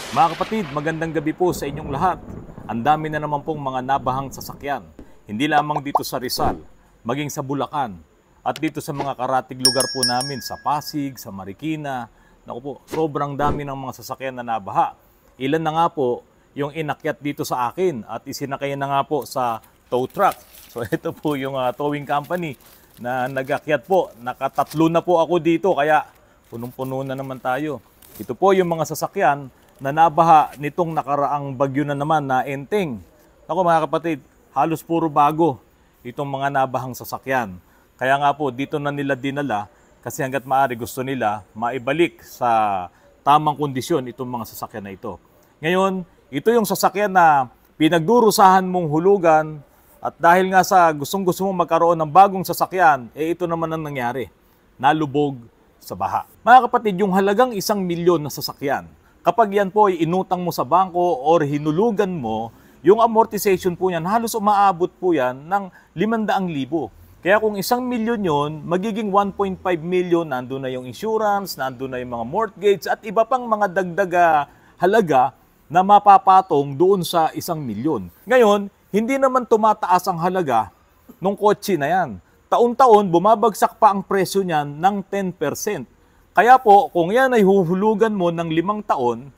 Mga kapatid, magandang gabi po sa inyong lahat. Ang dami na naman pong mga nabahang sasakyan. Hindi lamang dito sa Rizal, maging sa Bulacan. At dito sa mga karatig lugar po namin, sa Pasig, sa Marikina. Naku po, sobrang dami ng mga sasakyan na nabaha. Ilan na nga po yung inakyat dito sa akin at isinakay na nga po sa tow truck. So ito po yung towing company na nagakyat po. Nakatatlo na po ako dito kaya punong-puno na naman tayo. Ito po yung mga sasakyan na nabaha nitong nakaraang bagyo na naman na Enteng. Ako mga kapatid, halos puro bago itong mga nabahang sasakyan. Kaya nga po dito na nila dinala kasi hanggat maaari gusto nila maibalik sa tamang kondisyon itong mga sasakyan na ito. Ngayon, ito yung sasakyan na pinagdurusahan mong hulugan at dahil nga sa gustong-gusto mong magkaroon ng bagong sasakyan, ito naman ang nangyari. Nalubog sa baha. Mga kapatid, yung halagang 1,000,000 na sasakyan, kapag yan po ay inutang mo sa bangko or hinulugan mo, yung amortization po yan, halos umaabot po yan ng 500,000. Kaya kung 1,000,000 yon, magiging 1.5 million, nandun na yung insurance, nandun na yung mga mortgage, at iba pang mga dagdag halaga na mapapatong doon sa 1,000,000. Ngayon, hindi naman tumataas ang halaga ng kotse na yan. Taon-taon, bumabagsak pa ang presyo niyan ng 10%. Kaya po, kung yan ay huhulugan mo ng 5 taon,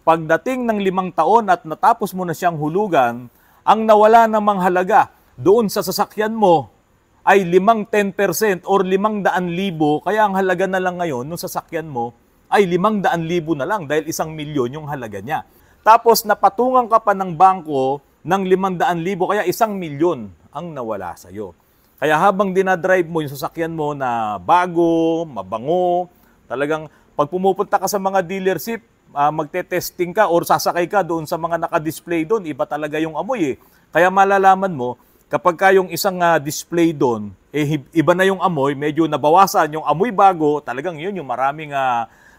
pagdating ng 5 taon at natapos mo na siyang hulugan, ang nawala namang halaga doon sa sasakyan mo ay 10% or 500,000, kaya ang halaga na lang ngayon ng sasakyan mo ay 500,000 na lang dahil 1,000,000 yung halaga niya. Tapos napatungan ka pa ng bangko ng 500,000, kaya 1,000,000 ang nawala sa'yo. Kaya habang dinadrive mo yung sasakyan mo na bago, mabango, talagang pag pumupunta ka sa mga dealership, magte-testing ka or sasakay ka doon sa mga naka-display doon, iba talaga yung amoy eh. Kaya malalaman mo, kapag ka yung isang display doon, iba na yung amoy, medyo nabawasan yung amoy bago, talagang yun yung maraming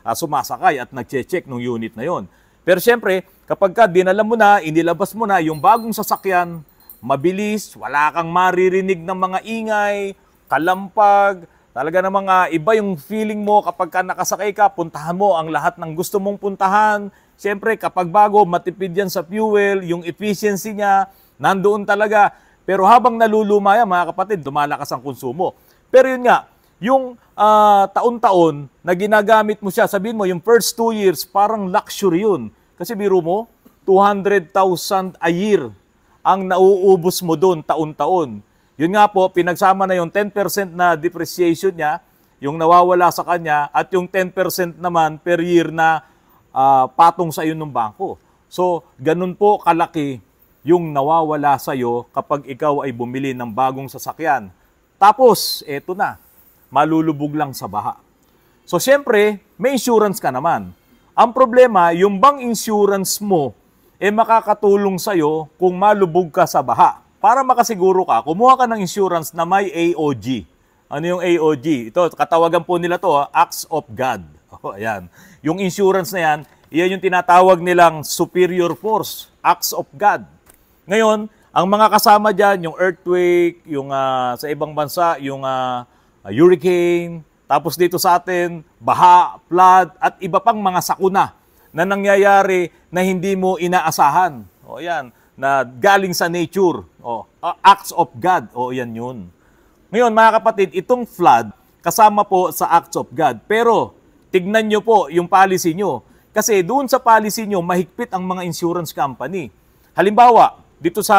sumasakay at nagche-check ng unit na yon. Pero siyempre, kapag ka dinala mo na, inilabas mo na yung bagong sasakyan, mabilis, wala kang maririnig ng mga ingay, kalampag, talaga namang iba yung feeling mo kapag ka nakasakay ka, puntahan mo ang lahat ng gusto mong puntahan. Siyempre, kapag bago, matipid yan sa fuel, yung efficiency niya, nandoon talaga. Pero habang naluluma yan, mga kapatid, lumalakas ang konsumo. Pero yun nga, yung taon-taon na ginagamit mo siya, sabihin mo, yung first 2 years, parang luxury yun. Kasi biro mo, 200,000 a year ang nauubos mo doon taon-taon. Yun nga po, pinagsama na yung 10% na depreciation niya, yung nawawala sa kanya, at yung 10% naman per year na patong sa iyo ng bangko. So, ganun po kalaki yung nawawala sa iyo kapag ikaw ay bumili ng bagong sasakyan. Tapos, eto na, malulubog lang sa baha. So, syempre, may insurance ka naman. Ang problema, yung bang insurance mo, makakatulong sa iyo kung malubog ka sa baha. Para makasiguro ka, kumuha ka ng insurance na may AOG. Ano yung AOG? Ito, katawagan po nila to, Acts of God. Oh, ayan. Yung insurance na yan, iyan yung tinatawag nilang superior force, Acts of God. Ngayon, ang mga kasama dyan, yung earthquake, yung sa ibang bansa, yung hurricane, tapos dito sa atin, baha, flood, at iba pang mga sakuna na nangyayari na hindi mo inaasahan. O yan, na galing sa nature. Acts of God. Yan yun. Ngayon, mga kapatid, itong flood, kasama po sa Acts of God. Pero, tignan nyo po yung policy nyo. Kasi doon sa policy nyo, mahigpit ang mga insurance company. Halimbawa, dito sa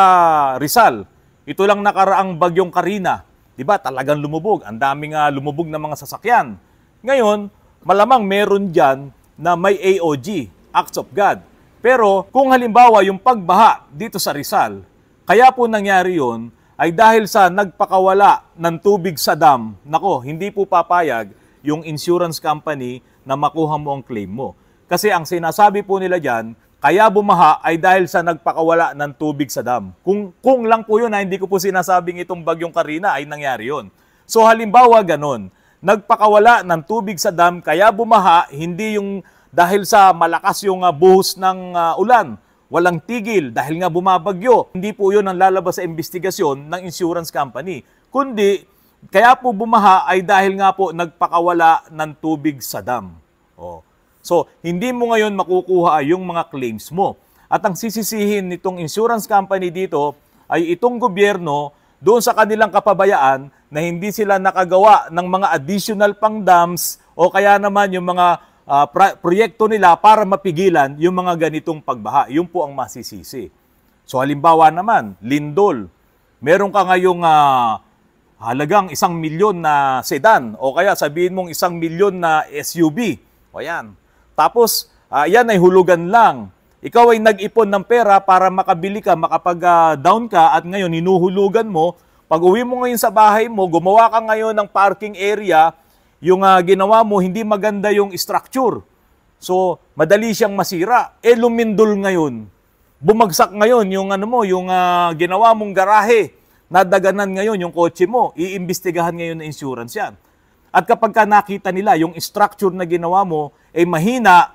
Rizal, ito lang nakaraang bagyong Karina. Diba? Talagang lumubog. Ang daming lumubog na mga sasakyan. Ngayon, malamang meron dyan na may AOG, Acts of God. Pero kung halimbawa yung pagbaha dito sa Rizal, kaya po nangyari yun ay dahil sa nagpakawala ng tubig sa dam, nako, hindi po papayag yung insurance company na makuha mo ang claim mo. Kasi ang sinasabi po nila dyan, kaya bumaha ay dahil sa nagpakawala ng tubig sa dam. Kung lang po yun, hindi ko po sinasabing itong bagyong Karina ay nangyari yun. So halimbawa ganon, nagpakawala ng tubig sa dam, kaya bumaha, hindi yung dahil sa malakas yung buhos ng ulan, walang tigil dahil nga bumabagyo. Hindi po yun ang lalabas sa investigasyon ng insurance company. Kundi, kaya po bumaha ay dahil nga po nagpakawala ng tubig sa dam. So, hindi mo ngayon makukuha yung mga claims mo. At ang sisisihin nitong insurance company dito ay itong gobyerno doon sa kanilang kapabayaan na hindi sila nakagawa ng mga additional pang dams o kaya naman yung mga proyekto nila para mapigilan yung mga ganitong pagbaha. Yun po ang masisisi. So halimbawa naman, lindol. Meron ka ngayong halagang 1 milyon na sedan o kaya sabihin mong 1 milyon na SUV. O yan. Tapos, yan ay hulugan lang. Ikaw ay nag-ipon ng pera para makabili ka, makapag-down ka at ngayon hinuhulugan mo. Pag uwi mo ngayon sa bahay mo, gumawa ka ngayon ng parking area, yung ginawa mo, hindi maganda yung structure. So, madali siyang masira. Lumindol ngayon. Bumagsak ngayon yung yung ginawa mong garahe. Nadaganan ngayon yung kotse mo. Iimbestigahan ngayon na insurance yan. At kapag ka nakita nila yung structure na ginawa mo, mahina,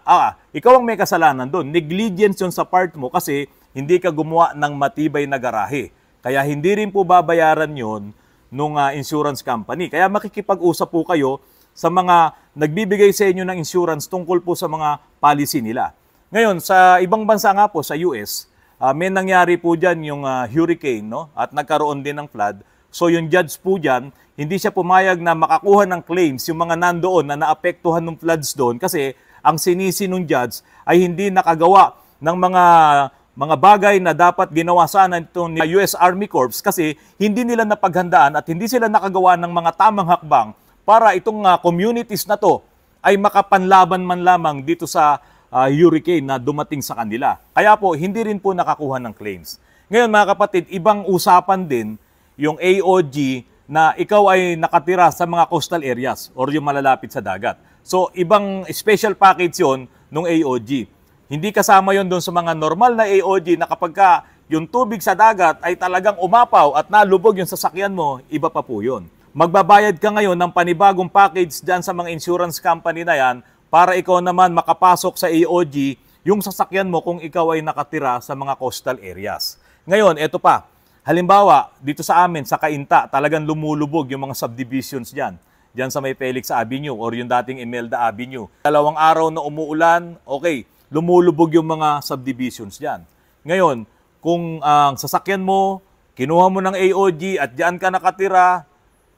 ikaw ang may kasalanan doon. Negligence yun sa part mo kasi hindi ka gumawa ng matibay na garahe. Kaya hindi rin po babayaran yun nung insurance company. Kaya makikipag-usap po kayo sa mga nagbibigay sa inyo ng insurance tungkol po sa mga policy nila. Ngayon, sa ibang bansa nga po, sa US, may nangyari po dyan yung hurricane, no? At nagkaroon din ng flood. So yung judge po dyan, hindi siya pumayag na makakuha ng claims yung mga nandoon na naapektuhan ng floods doon kasi ang sinisi ng judge ay hindi nakagawa ng mga bagay na dapat ginawa sana itong US Army Corps kasi hindi nila napaghandaan at hindi sila nakagawa ng mga tamang hakbang para itong communities na to ay makapanlaban man lamang dito sa hurricane na dumating sa kanila. Kaya po, hindi rin po nakakuha ng claims. Ngayon mga kapatid, ibang usapan din yung AOG na ikaw ay nakatira sa mga coastal areas or yung malalapit sa dagat. So, ibang special package yon ng AOG. Hindi kasama yon doon sa mga normal na AOG na kapag ka yung tubig sa dagat ay talagang umapaw at nalubog yung sasakyan mo, iba pa po yun. Magbabayad ka ngayon ng panibagong package dyan sa mga insurance company na yan para ikaw naman makapasok sa AOG yung sasakyan mo kung ikaw ay nakatira sa mga coastal areas. Ngayon, eto pa. Halimbawa, dito sa amin, sa Cainta, talagang lumulubog yung mga subdivisions dyan. Dyan sa may Felix Avenue or yung dating Imelda Avenue. 2 araw na umuulan, okay, lumulubog yung mga subdivisions dyan. Ngayon, kung ang sasakyan mo, kinuha mo ng AOG at dyan ka nakatira,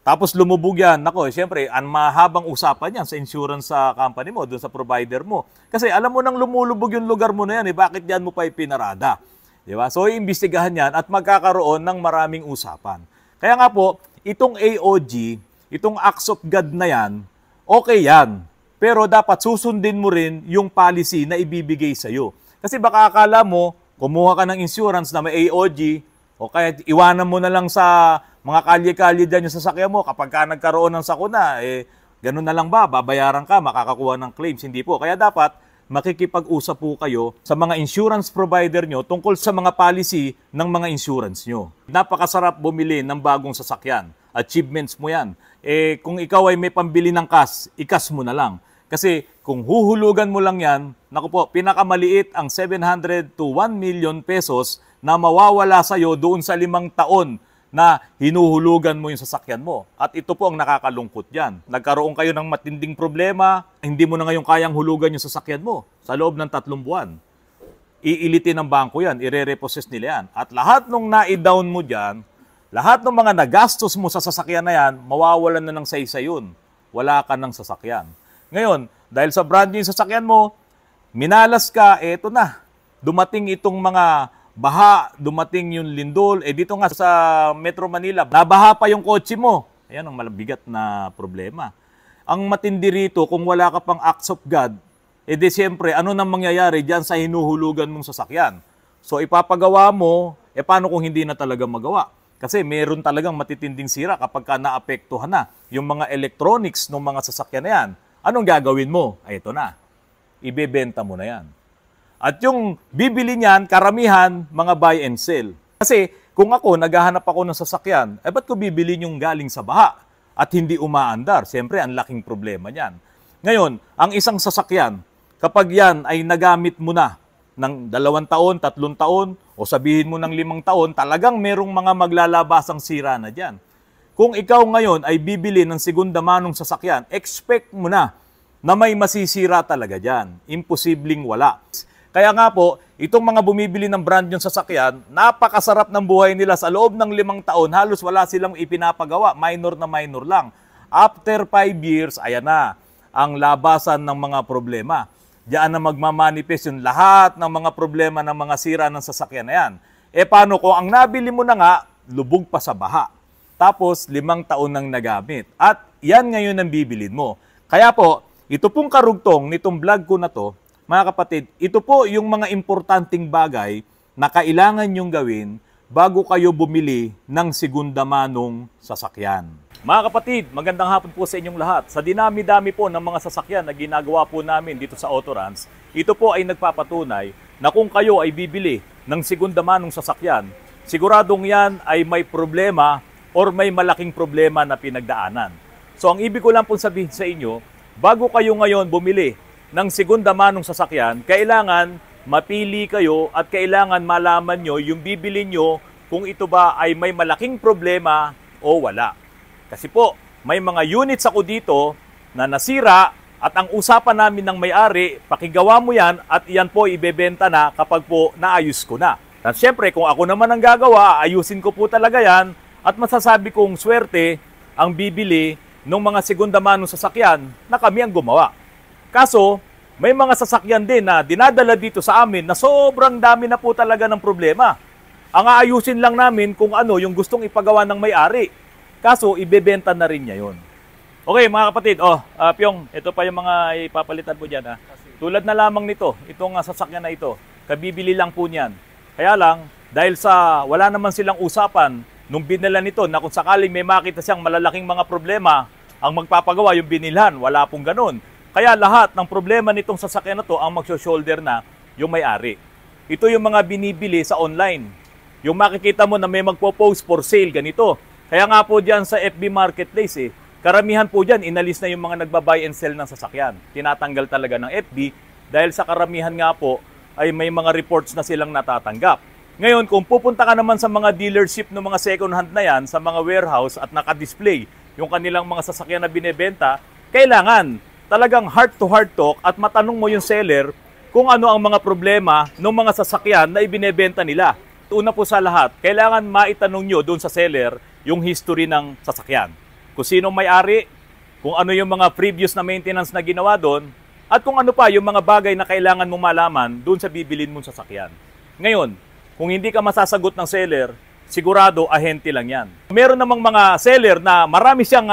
tapos lumubog yan, nako, siyempre, ang mahabang usapan yan sa insurance sa company mo, dun sa provider mo. Kasi alam mo nang lumulubog yung lugar mo na yan, bakit dyan mo pa ipinarada? Diba? So, iimbestigahan yan at magkakaroon ng maraming usapan. Kaya nga po, itong AOG, itong acts of God na yan, okay yan. Pero dapat susundin mo rin yung policy na ibibigay sa'yo. Kasi baka akala mo, kumuha ka ng insurance na may AOG, o kaya iwanan mo na lang sa mga kalye-kalye dyan yung sasakyan mo. Kapag ka nagkaroon ng sakuna, ganun na lang ba? Babayaran ka, makakakuha ng claims. Hindi po. Kaya dapat, makikipag-usap po kayo sa mga insurance provider nyo tungkol sa mga policy ng mga insurance nyo. Napakasarap bumili ng bagong sasakyan. Achievements mo yan. Kung ikaw ay may pambili ng cash, ikas mo na lang. Kasi kung huhulugan mo lang yan, naku po, pinakamaliit ang 700 to 1 million pesos na mawawala sa'yo doon sa 5 taon na hinuhulugan mo yung sasakyan mo. At ito po ang nakakalungkot dyan. Nagkaroon kayo ng matinding problema, hindi mo na ngayon kayang hulugan yung sasakyan mo sa loob ng 3 buwan. Iilitin ng bangko yan, ire-repossess nila yan. At lahat nung na-down mo dyan, lahat ng mga nagastos mo sa sasakyan na yan, mawawalan na ng saysa yun. Wala ka ng sasakyan. Ngayon, dahil sa brand new yung sasakyan mo, minalas ka, eto na. Dumating itong mga baha, dumating yung lindol. Dito nga sa Metro Manila, nabaha pa yung kotse mo. Ayan ang malabigat na problema. Ang matindi rito, kung wala ka pang acts of God, di siyempre, ano nang mangyayari dyan sa hinuhulugan mong sasakyan? So ipapagawa mo, paano kung hindi na talaga magawa? Kasi meron talagang matitinding sira kapag ka naapektuhan na yung mga electronics ng mga sasakyan na yan. Anong gagawin mo? Ito na. Ibebenta mo na yan. At yung bibili niyan, karamihan, mga buy and sell. Kasi kung ako, naghahanap ako ng sasakyan, ba't ko bibili yung galing sa baha at hindi umaandar? Siyempre, ang laking problema niyan. Ngayon, ang isang sasakyan, kapag yan ay nagamit mo na ng 2 taon, 3 taon, o sabihin mo ng 5 taon, talagang merong mga maglalabasang sira na dyan. Kung ikaw ngayon ay bibili ng segunda manong sasakyan, expect mo na na may masisira talaga dyan. Imposibleng wala. Kaya nga po, itong mga bumibili ng brand yung sasakyan, napakasarap ng buhay nila sa loob ng 5 taon. Halos wala silang ipinapagawa, minor na minor lang. After 5 years, ayan na, ang labasan ng mga problema. Diyan na magmamanifest yung lahat ng mga problema ng mga sira ng sasakyan na yan. E paano kung ang nabili mo na nga, lubog pa sa baha. Tapos 5 taon nang nagamit. At yan ngayon ang bibilin mo. Kaya po, ito pong karugtong nitong vlog ko na to, mga kapatid, ito po yung mga importanteng bagay na kailangan nyong gawin bago kayo bumili ng segunda manong sasakyan. Mga kapatid, magandang hapon po sa inyong lahat. Sa dinami-dami po ng mga sasakyan na ginagawa po namin dito sa Autorans, ito po ay nagpapatunay na kung kayo ay bibili ng segunda manong sasakyan, siguradong yan ay may problema or may malaking problema na pinagdaanan. So ang ibig ko lang pong sabihin sa inyo, bago kayo ngayon bumili ng segunda manong sasakyan, kailangan mapili kayo at kailangan malaman nyo yung bibili nyo kung ito ba ay may malaking problema o wala. Kasi po, may mga units ako dito na nasira at ang usapan namin ng may-ari, pakigawa mo yan at yan po ibebenta na kapag po naayos ko na. At syempre, kung ako naman ang gagawa, ayusin ko po talaga yan at masasabi kong swerte ang bibili ng mga segunda manong sasakyan na kami ang gumawa. Kaso, may mga sasakyan din na dinadala dito sa amin na sobrang dami na po talaga ng problema. Ang aayusin lang namin kung ano yung gustong ipagawa ng may-ari. Kaso, ibebenta na rin niya yun. Okay, mga kapatid. Pyong, ito pa yung mga ipapalitan po dyan. Tulad na lamang nito, itong sasakyan na ito. Kabibili lang po niyan. Kaya lang, dahil sa wala naman silang usapan nung binila nito na kung sakaling may makita siyang malalaking mga problema, ang magpapagawa yung binilhan. Wala pong ganun. Kaya lahat ng problema nitong sasakyan na to ang magsho-shoulder na yung may-ari. Ito yung mga binibili sa online. Yung makikita mo na may magpo-post for sale, ganito. Kaya nga po dyan sa FB Marketplace, karamihan po dyan, inalis na yung mga nagba-buy and sell ng sasakyan. Tinatanggal talaga ng FB dahil sa karamihan nga po ay may mga reports na silang natatanggap. Ngayon, kung pupunta ka naman sa mga dealership ng mga second hand na yan, sa mga warehouse at naka-display yung kanilang mga sasakyan na binebenta, kailangan talagang heart-to-heart talk at matanong mo yung seller kung ano ang mga problema ng mga sasakyan na ibinebenta nila. Una po sa lahat, kailangan maitanong nyo doon sa seller yung history ng sasakyan. Kung sino may-ari, kung ano yung mga previous na maintenance na ginawa doon, at kung ano pa yung mga bagay na kailangan mong malaman doon sa bibilin mong sasakyan. Ngayon, kung hindi ka masasagot ng seller, sigurado ahente lang yan. Meron namang mga seller na marami siyang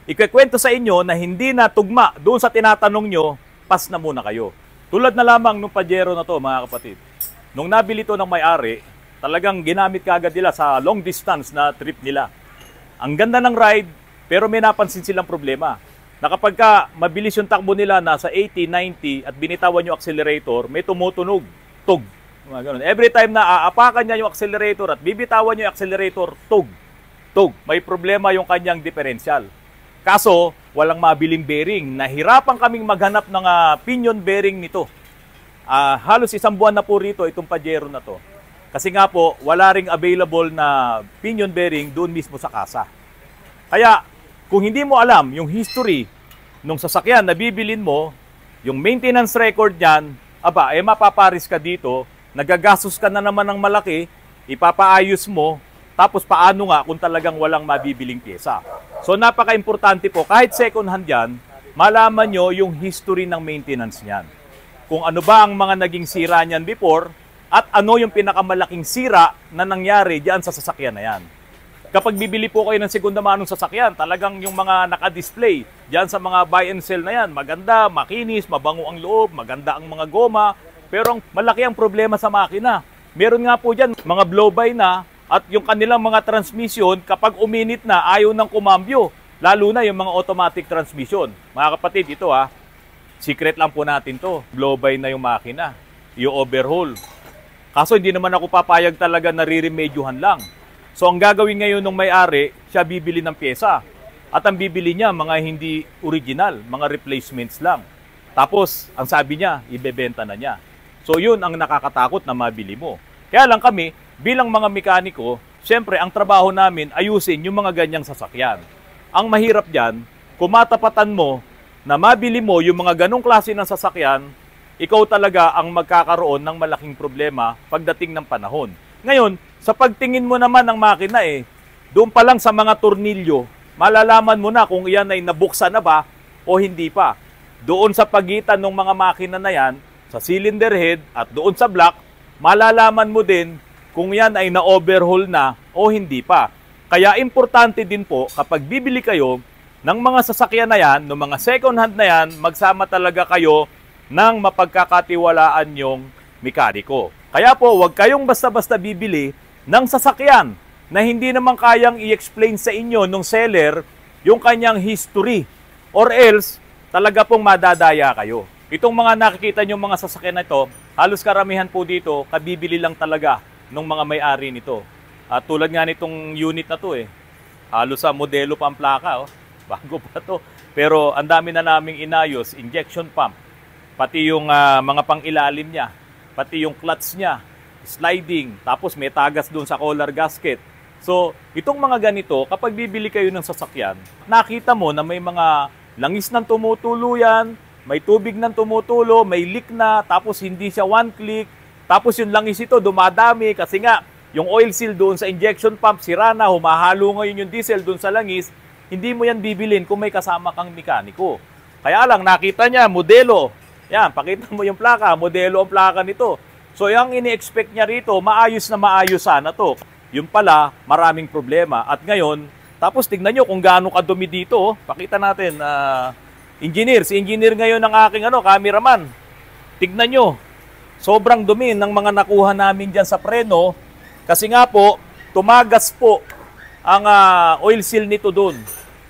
ikikwento sa inyo na hindi na tugma doon sa tinatanong nyo, pass na muna kayo. Tulad na lamang nung Pajero na to, mga kapatid. Nung nabili to ng may-ari, talagang ginamit kaagad nila sa long distance na trip nila. Ang ganda ng ride, pero may napansin silang problema. Na kapag ka mabilis yung takbo nila, nasa 80, 90 at binitawan yung accelerator, may tumutunog, tug. Every time na aapakan niya yung accelerator at bibitawan niya yung accelerator, tug. Tug. May problema yung kanyang differential. Kaso, walang mabiling bearing. Nahirapan kaming maghanap ng pinion bearing nito. Halos 1 buwan na po rito itong Pajero na to. Kasi nga po, wala ring available na pinion bearing doon mismo sa kasa. Kaya, kung hindi mo alam yung history ng sasakyan na bibilin mo, yung maintenance record niyan, mapaparis ka dito, nagagastos ka na naman ng malaki, ipapaayos mo, tapos paano nga kung talagang walang mabibiling pyesa. So napaka-importante po, kahit second hand yan, malaman nyo yung history ng maintenance niyan. Kung ano ba ang mga naging sira niyan before, at ano yung pinakamalaking sira na nangyari diyan sa sasakyan na yan. Kapag bibili po kayo ng segunda manong sasakyan, talagang yung mga naka-display diyan sa mga buy and sell na yan, maganda, makinis, mabango ang loob, maganda ang mga goma, pero malaki ang problema sa makina. Meron nga po diyan mga blow-by na, at yung kanilang mga transmission, kapag uminit na, ayaw ng kumambyo. Lalo na yung mga automatic transmission. Mga kapatid, ito secret lang po natin to. Blow-by na yung makina. Yung overhaul. Kaso hindi naman ako papayag talaga na re-remedyohan lang. So ang gagawin ngayon ng may-ari, siya bibili ng pyesa. At ang bibili niya, mga hindi original, mga replacements lang. Tapos, ang sabi niya, ibebenta na niya. So yun ang nakakatakot na mabili mo. Kaya lang kami, bilang mga mekaniko, siyempre ang trabaho namin ayusin yung mga ganyang sasakyan. Ang mahirap dyan, kung matapatan mo na mabili mo yung mga ganong klase ng sasakyan, ikaw talaga ang magkakaroon ng malaking problema pagdating ng panahon. Ngayon, sa pagtingin mo naman ng makina doon pa lang sa mga tornilyo, malalaman mo na kung iyan ay nabuksan na ba o hindi pa. Doon sa pagitan ng mga makina na yan, sa cylinder head at doon sa block, malalaman mo din kung yan ay na-overhaul na o hindi pa. Kaya importante din po kapag bibili kayo ng mga sasakyan na yan, ng mga second hand na yan, magsama talaga kayo ng mapagkakatiwalaan yung mekaniko. Kaya po, huwag kayong basta-basta bibili ng sasakyan na hindi naman kayang i-explain sa inyo ng seller yung kanyang history. Or else, talaga pong madadaya kayo. Itong mga nakikita nyo mga sasakyan na ito, halos karamihan po dito, kabibili lang talaga ng mga may-ari nito. At tulad nga nitong unit na to halos sa modelo pa ang plaka, bago pa to. Pero ang dami na naming inayos, injection pump, pati yung mga pang-ilalim niya, pati yung clutch niya, sliding, tapos may tagas doon sa collar gasket. So, itong mga ganito, kapag bibili kayo ng sasakyan, nakita mo na may mga langis ng tumutulo yan, may tubig ng tumutulo, may leak na, tapos hindi siya one click, tapos yung langis ito dumadami kasi nga, yung oil seal doon sa injection pump, sira na, humahalo ngayon yung diesel doon sa langis, hindi mo yan bibilin kung may kasama kang mekaniko. Kaya lang, nakita niya, modelo. Yan, pakita mo yung plaka, modelo ang plaka nito. So, yung ini-expect niya rito, maayos na maayos sana to. Yung pala, maraming problema. At ngayon, tapos tignan nyo kung gaano kadumi dito. Pakita natin, engineer. Si engineer ngayon ng aking cameraman. Tignan nyo, sobrang dumi ng mga nakuha namin dyan sa preno. Kasi nga po, tumagas po ang oil seal nito doon.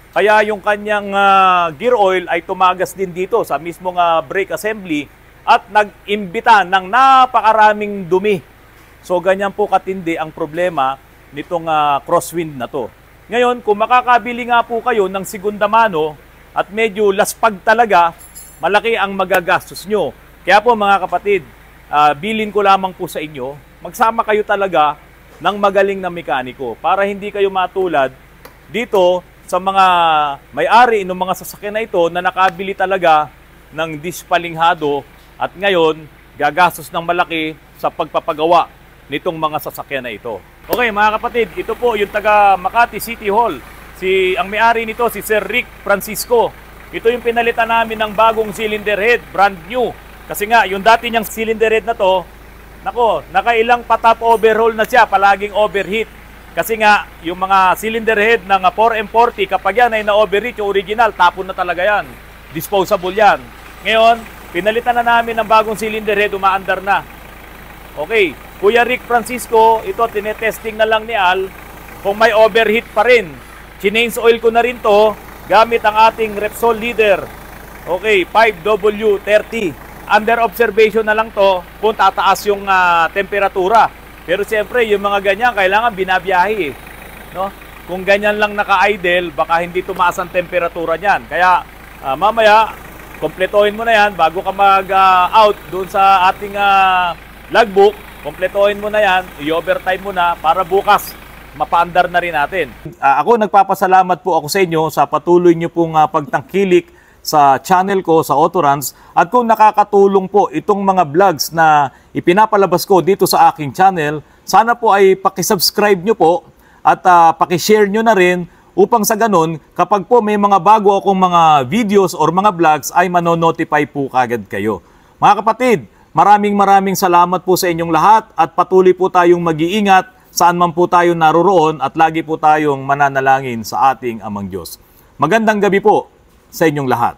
Kaya yung kanyang gear oil ay tumagas din dito sa mismong brake assembly at nag-imbita ng napakaraming dumi. So ganyan po katindi ang problema nitong crosswind na to. Ngayon, kung makakabili nga po kayo ng segunda mano at medyo laspag talaga, malaki ang magagastos nyo. Kaya po mga kapatid, bilin ko lamang po sa inyo, magsama kayo talaga ng magaling na mekaniko para hindi kayo matulad dito sa mga may-ari ng mga sasakyan na ito na nakabili talaga ng dispalinghado at ngayon gagastos ng malaki sa pagpapagawa nitong mga sasakyan na ito. Okay mga kapatid, ito po yung taga Makati City Hall. Ang may-ari nito si Sir Rick Francisco. Ito yung pinalitan namin ng bagong cylinder head, brand new. Kasi nga yung dati niyang cylinder head na to, nako, nakailang patap overhaul na siya, palaging overheat. Kasi nga, yung mga cylinder head ng 4M40, kapag yan ay na-overheat, yung original, tapon na talaga yan. Disposable yan. Ngayon, pinalitan na namin ng bagong cylinder head, umaandar na. Okay, Kuya Rick Francisco, ito, tinetesting na lang ni Al, kung may overheat pa rin. Change oil ko na rin to, gamit ang ating Repsol leader. Okay, 5W30. Under observation na lang to kung tataas yung temperatura. Pero siyempre, yung mga ganyan, kailangan binabiyahe no? Kung ganyan lang naka-idle, baka hindi tumaas ang temperatura niyan. Kaya mamaya, kompletohin mo na yan bago ka mag-out doon sa ating logbook. Kompletohin mo na yan, i-overtime mo na para bukas mapaandar na rin natin. Ako, nagpapasalamat po ako sa inyo sa patuloy nyo pong pagtangkilik sa channel ko, sa Autorans. At kung nakakatulong po itong mga vlogs na ipinapalabas ko dito sa aking channel, sana po ay pakisubscribe nyo po at pakishare nyo na rin upang sa ganun, kapag po may mga bago akong mga videos or mga vlogs ay manonotify po kagad kayo. Mga kapatid, maraming salamat po sa inyong lahat at patuloy po tayong mag-iingat saan man po tayo naroroon at lagi po tayong mananalangin sa ating Amang Diyos. Magandang gabi po sa inyong lahat.